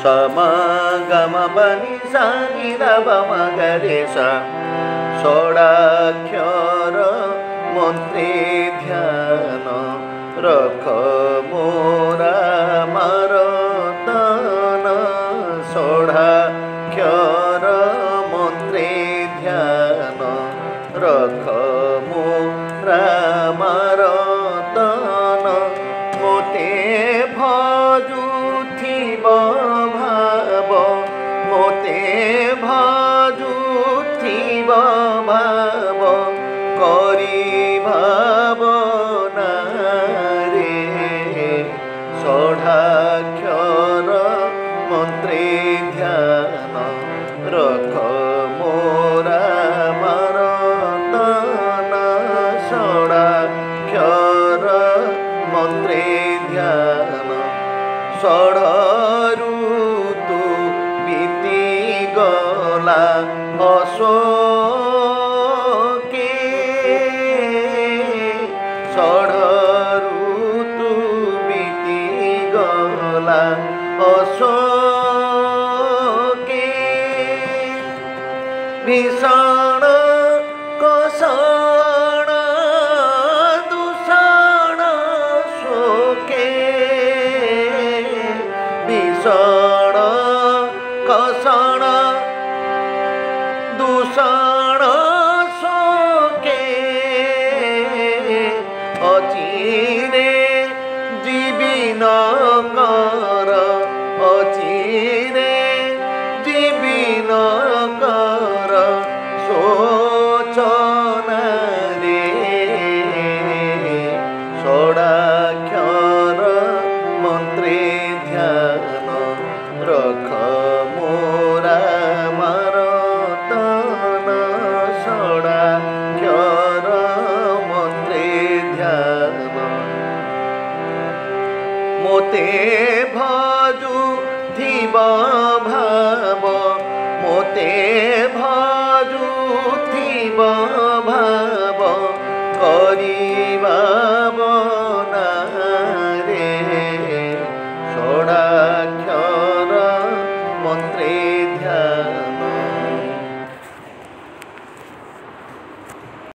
समगम बनि सा नि ध प म ग रे सा षडाक्षर मन्त्रे ध्यान रख मोरा मरतन षडाक्षर मन्त्रे ध्यान रख मोरा मरतन मोते भजुथिब भाव मोते भजुथिब भाव करी भावना रे षडाक्षर मन्त्रे ध्यान रख मोरा मरतन षडाक्षर मन्त्रे ध्यान षड ऋतु बीती गला अशोके षड ऋतु बीती गला अशोके भीषण कषण दूषण शोके भीषण कषण दूषण शोके अचिरे जीविन कर अचिरे जीविन कर शोचना रे षडाक्षर मन्त्रे ध्यान रख मोरा मरतन षडाक्षर मन्त्रे ध्यान मोते भजुथिब भाव मोते भजुथिब